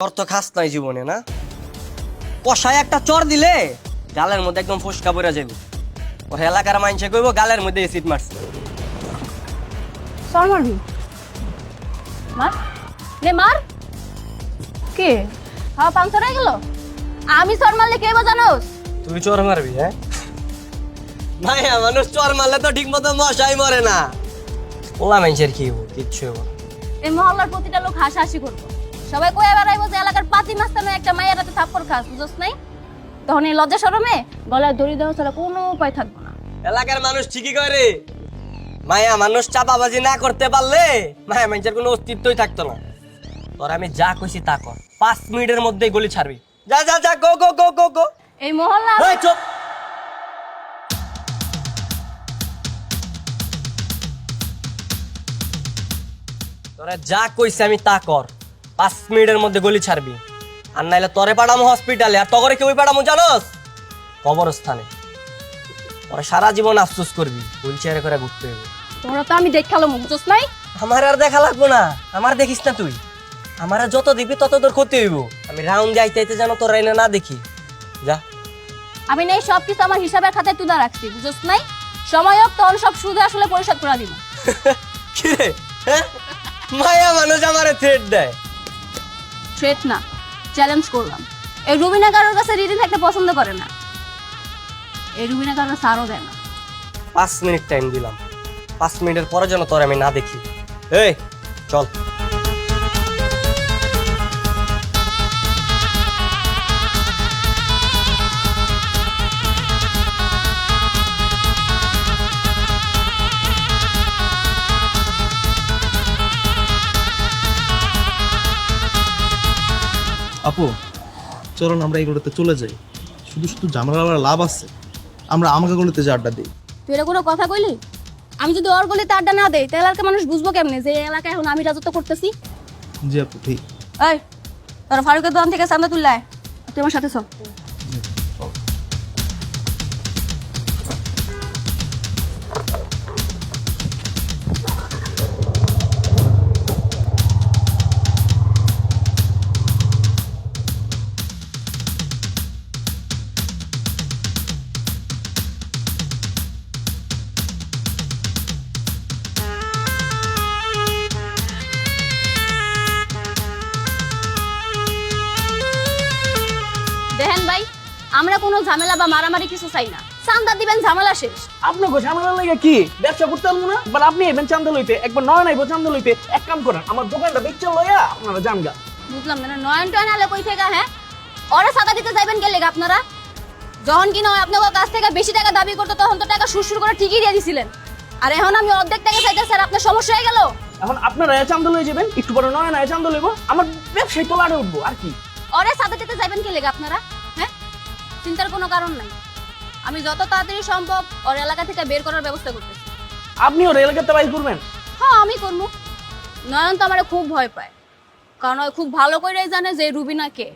তোর তো খাস নাই জীবনে না, কষায় একটা চর দিলে গালের মধ্যে একদম ফসকা পড়ে যাবে। ও এলাকার মানুষে কইব গালের মধ্যে এসিড মারছে। চর মারবি? মার নে মার। কে হাওয়া পাংচার হয়ে গেল? আমি চর মারলে কে বা জানোস? তুই চর মারবি? হ্যাঁ মায়া মানুষ চর মারলে তো ঠিক মতো মশাই মরে না। ওলা মানুষের কি হবো, কিচ্ছু হবো না। এই মহল্লার প্রতিটা লোক হাসাহাসি করবো, সবাই কয়ে বেড়াইবো যে এলাকার পাতি মাস্তানো একটা মায়ের রাতে থাপ্পড় খাস, বুঝোস নাই? তখন এই লজ্জা শরমে গলায় দড়ি দেওয়া ছাড়া কোনো উপায় থাকবো না। এলাকার মানুষ ঠিকই করে, মায়া মানুষ চাপাবাজি না করতে পারলে মায়া মানুষের কোনো অস্তিত্বই থাকতো না। তোর আমি যা কইছি তা কর, 5 মিনিটের মধ্যেই গলি ছাড়বি। যা যা যা, গো গো গো গো গো। এই মহল্লা এই চুপ। তোরা যা কইছি আমি তা কর, 5 মিনিটের মধ্যে গলি ছাড়বি। আর নাইলে তোরে পাঠামো হসপিটালে, আর তগরে কেউ পাঠামো জানোস? কবরস্থানে। ওরা সারা জীবন আফসোস করবি, হুইল চেয়ারে করে ঘুরতে হবে। তোরা তো আমি দেখালো বুঝোস নাই? আমার আর দেখা লাগবো না, আমার দেখিস না তুই। আমার আর যত দিবি তত তোর ক্ষতি হইব। আমি রাউন্ড যাইতে যাইতে যেন তোর রাইনা না দেখি। যা। আমি নেই সবকিছু আমার হিসাবের খাতায় তুলে রাখছি, বুঝোস নাই? সময় হোক তখন সব সুদে আসলে পরিশোধ করে দিব। কিরে হ্যাঁ? মায়া মানুষ আমারে থ্রেট দেয়। থ্রেট না, চ্যালেঞ্জ করলাম। এই রুবিনা কারোর কাছে রিদিন থাকতে পছন্দ করে না, এই রুবিনা কারোর সারও দেয় না। 5 মিনিট টাইম দিলাম, 5 মিনিটের পরে যেন তোর আমি না দেখি। এই চল। আপু চলুন আমরা এগুলোতে চলে যাই, শুধু শুধু ঝামেলা করার লাভ আছে। আমরা আমাকে গলিতে যে আড্ডা দিই। তুই এটা কোনো কথা কইলি? আমি যদি ওর গলিতে আড্ডা না দেই তাহলে এলাকার মানুষ বুঝবো কেমনে যে এই এলাকায় এখন আমি রাজত্ব করতেছি? জি আপু ঠিক। এই তোরা ফারুকের দোকান থেকে চান্দা তুললে আয়, তুই আমার সাথে চল। দেখেন ভাই, আমরা কোনো ঝামেলা বা মারামারি কিছু চাই না। চান্দা দিবেন, ঝামেলা শেষ। আপনাকে ঝামেলা লাগে কি ব্যবসা করতে পারবো না? এবার আপনি এবেন চান্দা লইতে, একবার নয় নাইবো চান্দা লইতে। এক কাম করেন, আমার দোকানটা বেচে লইয়া আপনারা জানগা। বুঝলাম না, নয়ন টয়ন আলে কই থেকে? হ্যাঁ, ওরা চাঁদা দিতে যাইবেন কে লেগে আপনারা? যখন কিনা আপনাদের কাছ থেকে বেশি টাকা দাবি করতো তখন তো টাকা সুরসুর করে ঠিকই দিয়ে দিছিলেন, আর এখন আমি অর্ধেক টাকা চাইতে স্যার, আপনার সমস্যা হয়ে গেল। এখন আপনারা চান্দা লয়ে যাবেন, একটু পরে নয় নয় চান্দা লইবো, আমার ব্যবসায় তোলারে উঠবো আর কি। ওরা চাঁদা দিতে যাইবেন কে লেগে আপনারা? হ্যাঁ, চিন্তার কোনো কারণ নাই। আমি যত তাড়াতাড়ি সম্ভব ওর এলাকা থেকে বের করার ব্যবস্থা করতেছি। আপনি ওর এলাকাতে বাইর করবেন? হ্যাঁ আমি করবো। নয়ন তো আমার খুব ভয় পায়, কারণ ওই খুব ভালো করেই জানে যে রুবিনা কে।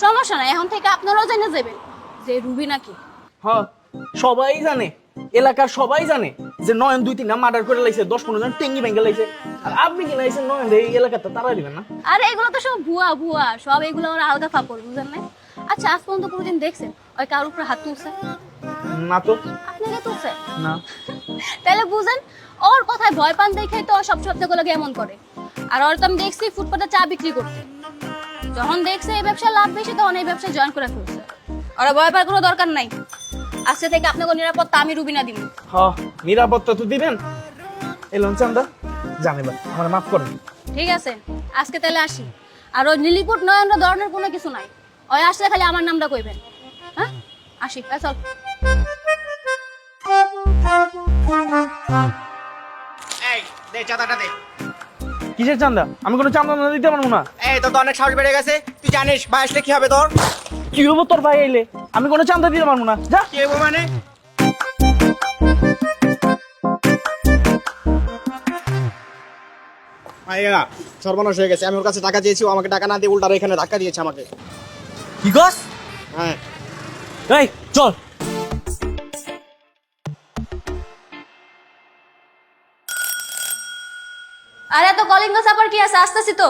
সমস্যা নাই, এখন থেকে আপনারাও জেনে যাবেন যে রুবিনা কে। হ্যাঁ সবাই জানে, এলাকার সবাই জানে যে নয়ন 2-3টা মার্ডার করে লাইছে, 10-15 জন টেঙ্গি ভেঙে লাইছে। আর আপনি কি লাইছেন নয়ন এই এলাকাতে তারা দিবেন না? আরে এগুলো তো সব ভুয়া ভুয়া, সব এগুলো ওরা আলাদা ফাপড়, বুঝেন না? আচ্ছা আজ পর্যন্ত কোনোদিন দেখছেন ওই কারোর উপরে হাত তুলছে? না তো। আপনাকে তুলছে না। তাহলে বুঝেন, ওর কথায় ভয় পান দেখে তো ও সব শব্দগুলোকে এমন করে। আর ওর তো আমি দেখছি ফুটপাতে চা বিক্রি করতে, যখন দেখছে এই ব্যবসা লাভ বেশি তখন এই ব্যবসায় জয়েন করে ফেলছে। ওরা ভয় পাওয়ার কোনো দরকার নাই, আজকে থেকে আপনাকে নিরাপত্তা আমি রুবিনা দিব। হ্যাঁ নিরাপত্তা তো দিবেন। এলন চান্দা জানেবা, আমার মাফ করেন। ঠিক আছে, আজকে তাহলে আসি। আর ওই নীলিপুট নয়ন ধরনের কোনো কিছু নাই, ওই আসলে খালি আমার নামটা কইবেন। হ্যাঁ আসি, চল। এই দে চাঁদাটা দে। কিসের চান্দা? আমি কোনো চান্দা না দিতে পারবো না। এই তোর তো অনেক সাহস বেড়ে গেছে, তুই জানিস ভাই আসলে কি হবে তোর? কি হবো তোর ভাই আইলে? আমি কোনো চান্দা দিতে পারবো না, যা। কি হবে মানে? ভাইয়া সর্বনাশ হয়ে গেছে, আমি ওর কাছে টাকা চেয়েছি, ও আমাকে টাকা না দিয়ে উল্টা এখানে ধাক্কা দিয়েছে আমাকে। কি কস? হ্যাঁ এই চল। আরে তো কলিঙ্গ সাপার কি আছে, আসতেছি তো।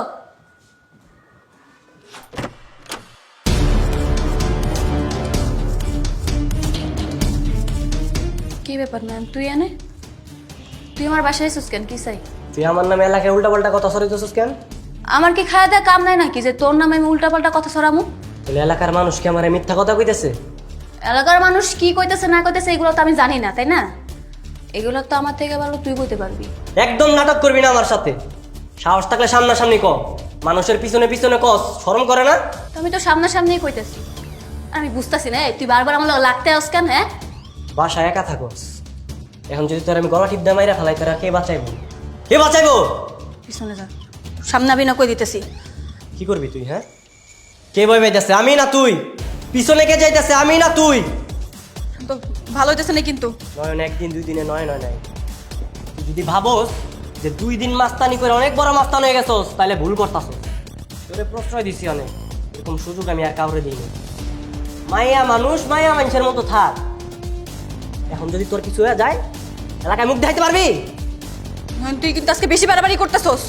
ব্যাপার ম্যাম, তুই এনে তুই আমার বাসায় এসেছিস কেন? কি চাই? তুই আমার নামে এলাকায় উল্টাপাল্টা কথা সরাইতেছিস কেন? আমার কি খাওয়া দেওয়া কাম নাই নাকি যে তোর নামে আমি উল্টাপাল্টা কথা ছড়ামু? তাহলে এলাকার মানুষ কি আমার মিথ্যা কথা কইতেছে? এলাকার মানুষ কি কইতেছে না কইতেছে এগুলো তো আমি জানি না, তাই না? এগুলো তো আমার থেকে ভালো তুই কইতে পারবি। একদম নাটক করবি না আমার সাথে। সাহস থাকলে সামনাসামনি ক, মানুষের পিছনে পিছনে কস, শরম করে না? তো আমি তো সামনাসামনিই কইতেছি। আমি বুঝতাছি না, তুই বারবার আমার লগে লাগতে আস কেন? হ্যাঁ, বাসায় একা থাকস, এখন যদি তোর আমি গলা টিপ দিয়ে মাইরা ফেলাই তোরা কে বাঁচাইবো? কে বাঁচাইবো? পিছনে যা, সামনে আমি না কই দিতেছি। কি করবি তুই? হ্যাঁ, কে বই বাইতেছে? আমি না তুই? পিছনে কে যাইতেছে? আমি না তুই? তো ভালো হইতেছে না কিন্তু। নয়ন একদিন দুই দিনে নয় নয় নাই। তুই যদি ভাবস যে 2 দিন মাস্তানি করে অনেক বড় মাস্তান হয়ে গেছস, তাহলে ভুল করতাছস। তোরে প্রশ্রয় দিছি অনেক, এরকম সুযোগ আমি আর কাউরে দিইনি। মাইয়া মানুষ মাইয়া মানুষের মতো থাক। এখন যদি তোর কিছু হয়ে যায়, এলাকায় মুখ দেখাইতে পারবি? তুই কিন্তু আজকে বেশি বাড়াবাড়ি করতেছস।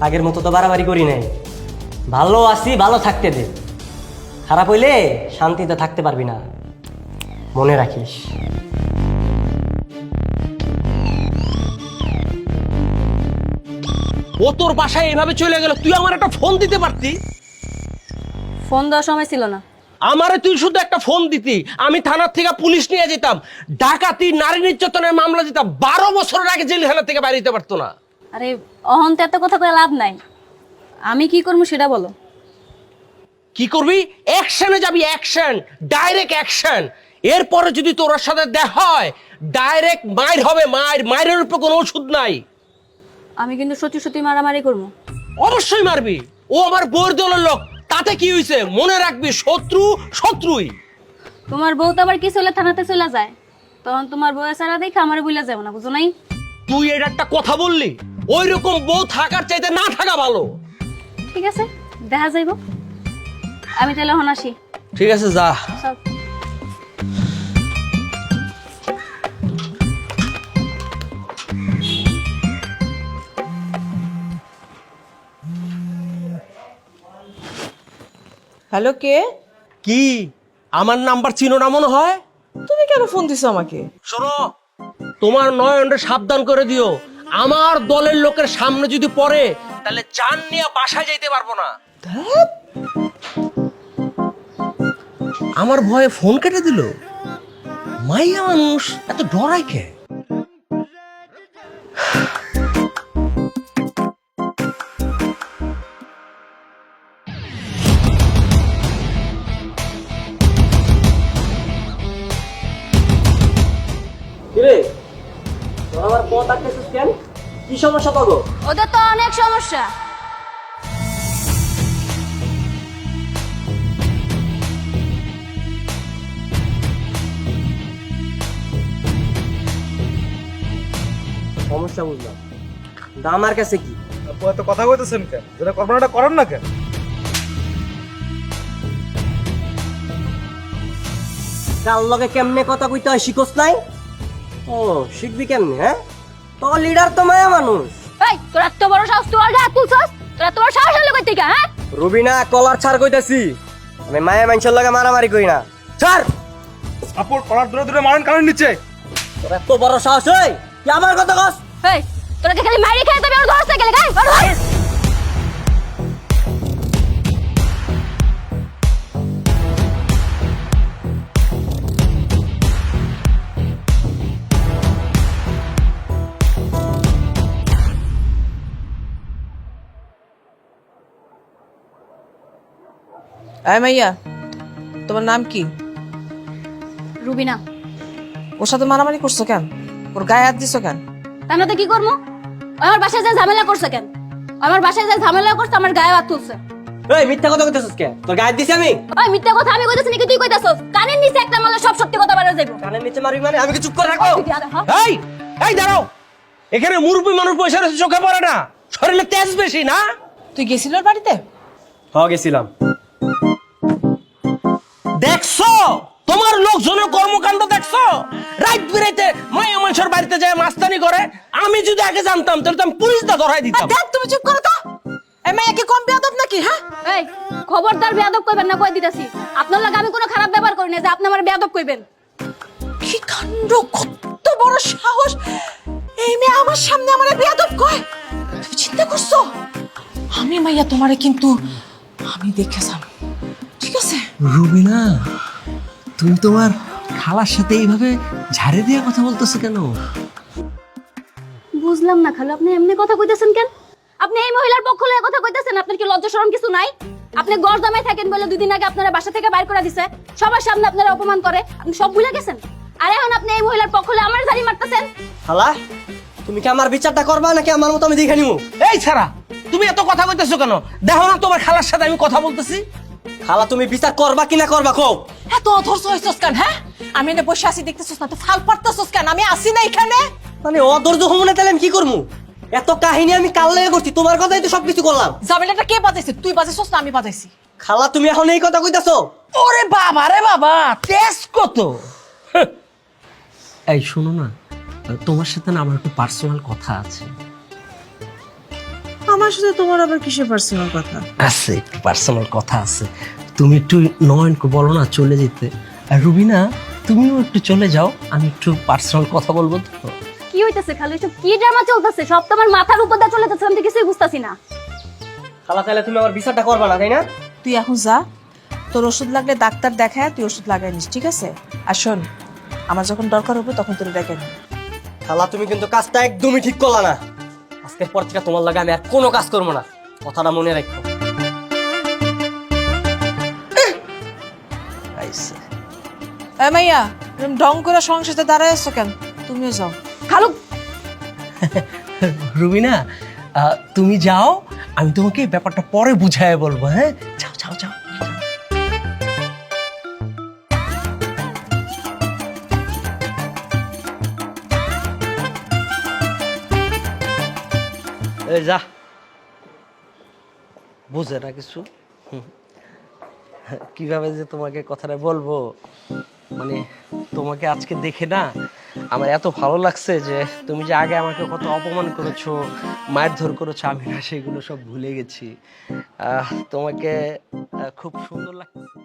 আগের মতো তো বাড়াবাড়ি করি নাই। ভালো আছি, ভালো থাকতে দে। খারাপ হইলে শান্তিতে থাকতে পারবি না, মনে রাখিস। ও তোর বাসায় এইভাবে চলে গেল, তুই আমার একটা ফোন দিতে পারতি। ফোন দেওয়ার সময় ছিল না। আমারে তুই শুধু একটা ফোন দিতি, আমি থানার থেকে পুলিশ নিয়ে যেতাম, ডাকাতি নারী নির্যাতনের মামলা দিতাম, 12 বছরের আগে জেলখানা থেকে বাইরে যেতে পারতো না। আরে অহন তো এত কথা কয়ে লাভ নাই। আমি কি করবো সেটা বলো। কি করবি? অ্যাকশনে যাবি, অ্যাকশন, ডাইরেক্ট অ্যাকশন। এরপরে যদি তোর সাথে দেখা হয়, ডাইরেক্ট মাইর হবে, মাইরের উপর কোনো ওষুধ নাই। আমি কিন্তু সত্যি সত্যি মারামারি করবো। অবশ্যই মারবি, ও আমার বউর দলের লোক, তাতে কি হইছে? মনে রাখবি, শত্রু শত্রুই। তোমার বউ তো আবার কি চলে থানাতে চলে যায়, তখন তোমার বউয়ের সারা দেখে আমার বুঝলে যাবো না, বুঝো নাই? তুই এটা একটা কথা বললি? ওই রকম বউ থাকার চাইতে না থাকা ভালো। ঠিক আছে, দেখা যাইব। আমি তাহলে হন আসি। ঠিক আছে, যা। সব হ্যালো, কে? কি আমার নাম্বার চিনো না মনে হয়? তুমি কেন ফোন দিছো আমাকে? শোনো, তোমার নয়নরে সাবধান করে দিও, আমার দলের লোকের সামনে যদি পড়ে তাহলে জান নিয়ে বাসায় যাইতে পারবো না। আমার ভয়ে ফোন কেটে দিল। মাইয়া মানুষ এত ডরাই কে? কিরে, তোর আমার পথ আটকেছিস কেন? কি সমস্যা পাবো? ওদের তো অনেক সমস্যা। সমস্যা বুঝলাম, কিন্তু আমার কাছে কি? আপু এত কথা কইতেছেন কেন? যেটা কল্পনাটা করেন না কেন? কার লগে কেমনে কথা কইতে হয় শিখোস নাই? ও, শিখবি কেমনে? হ্যাঁ, তোর লিডার তো মায়া মানুষ। এই তোর এত বড় সাহস, তুই আর হাত তুলছস? তোর এত বড় সাহস হলো কই থেকে? হ্যাঁ, রুবিনা, কলার ছাড় কইতাছি। আমি মায়া মানুষের লগে মারামারি করি না। ছাড়। আপুর কলার ধরে ধরে মারেন কানের নিচে। তোর এত বড় সাহস হয় কি আমার কথা কস? এই তোরা কি খালি মাইরে খেয়ে তবে ওর ধরতে গেলে? গাই ওর ধর। আয় মাইয়া, তোমার নাম কি? রুবিনা। ওর সাথে মারামারি করছো কেন? ওর গায়ে হাত দিছো কেন? তাহলে তো কি করবো? ও আমার বাসায় যা ঝামেলা করছে কেন? ও আমার বাসায় যা ঝামেলা করছে, আমার গায়ে হাত তুলছে। এই মিথ্যা কথা কইতাছিস কেন? তোর গায়ে দিছি আমি? ওই মিথ্যা কথা আমি কইতাছি নাকি তুই কইতাছস? কানের নিচে একটা মারলে সব সত্যি কথা বের হয়ে যাইবো। কানের নিচে মারবি মানে আমি কি চুপ করে রাখবো? তুই দিয়া দে, হ্যাঁ? এই এই দাঁড়াও, এখানে মুরব্বী মানুষ বসে রয়েছে, চোখে পড়ে না? শরীরে তেজ বেশি না? তুই গেছিল ওর বাড়িতে? হ্যাঁ, গেছিলাম। দেখছো তোমার লোকজনের কর্মকাণ্ড? দেখছো রাত বিরাইতে মায়া মানুষের বাড়িতে যায় মাস্তানি করে? আমি যদি আগে জানতাম তাহলে তো আমি পুলিশটা ধরাই দিতাম। দেখ, তুমি চুপ করো তো। এই মাইয়া কি কম বেয়াদব নাকি? হ্যাঁ, এই খবরদার বেয়াদব কইবেন না, কই দিতাছি। আপনার লাগে আমি কোনো খারাপ ব্যবহার করি না যে আপনি আমার বেয়াদব কইবেন। কি কাণ্ড, কত বড় সাহস! এই মেয়ে আমার সামনে আমারে বেয়াদব কয়। তুমি চিন্তা করছো? আমি মাইয়া তোমারে কিন্তু আমি দেখেছাম, ঠিক আছে? রুবিনা, তুমি তোমার খালার সাথে এইভাবে ঝাড়ে দিয়ে কথা বলতেছো কেন? বুঝলাম না খালু, আপনি এমনি কথা কইতেছেন কেন? আপনি এই মহিলার পক্ষ লয়ে কথা কইতেছেন, আপনার কি লজ্জা শরম কিছু নাই? আপনি গর্দামে থাকেন বলে 2 দিন আগে আপনারা বাসা থেকে বাইর করে দিছে, সবার সামনে আপনারা অপমান করে, আপনি সব ভুলে গেছেন? আর এখন আপনি এই মহিলার পক্ষ লয়ে আমার জারি মারতেছেন। খালা, তুমি কি আমার বিচারটা করবা নাকি আমার মতো আমি দেখে নিবো? এই ছাড়া, তুমি এত কথা কইতেছো কেন? দেখো না তোমার খালার সাথে আমি কথা বলতেছি। খালা, তুমি বিচার করবা কি না করবা কও? এত অধৈর্য হইছস কেন? হ্যাঁ, আমি এনে বসে আছি দেখতেছস না? তো ফাল পারতেছস কেন? আমি আসি না এখানে। মানে অধৈর্য হবো না তাহলে আমি কি করবো? এত কাহিনী আমি কাল লেগে করছি, তোমার কথাই তো সবকিছু করলাম। জামিলাটা কে বাজাইছে? তুই বাজাইছস না আমি বাজাইছি? খালা, তুমি এখন এই কথা কইতাছো? ওরে বাবা রে বাবা, টেস্ট কত! এই শোনো না, তোমার সাথে না আমার একটু পার্সোনাল কথা আছে। আমার সাথে তোমার আবার কিসের পার্সোনাল কথা? আছে, একটু পার্সোনাল কথা আছে। তুমি একটু নয়নকে বলো না চলে যেতে। আর রুবিনা, তুমিও একটু চলে যাও, আমি একটু পার্সোনাল কথা বলবো তো। কি হইতেছে খালু? এসব কি ড্রামা চলতেছে? সব তো আমার মাথার উপর দিয়ে চলে যাচ্ছে, আমি তো কিছুই বুঝতাছি না। খালা, তাহলে তুমি আমার বিচারটা করবা না, তাই না? তুই এখন যা, তোর ওষুধ লাগলে ডাক্তার দেখায় তুই ওষুধ লাগাই নিস, ঠিক আছে? আর শোন, আমার যখন দরকার হবে তখন তোর ডেকে নিস। খালা, তুমি কিন্তু কাজটা একদমই ঠিক করলা না। আজকের পর থেকে তোমার লাগে আমি আর কোনো কাজ করবো না, কথাটা মনে রাখো। আইসে। এই মাইয়া, এরকম ঢং করে সংসারে দাঁড়ায় আছো কেন? তুমিও যাও। খালু, রুবিনা, তুমি যাও, আমি তোমাকে এই ব্যাপারটা পরে বুঝায় বলবো। হ্যাঁ, যাও যাও যাও। এই যা, বুঝে না কিছু। কিভাবে যে তোমাকে কথাটা বলবো, মানে তোমাকে আজকে দেখে না আমার এত ভালো লাগছে যে তুমি যে আগে আমাকে কত অপমান করেছো, মারধর করেছো, আমি না সেগুলো সব ভুলে গেছি। তোমাকে খুব সুন্দর লাগছে।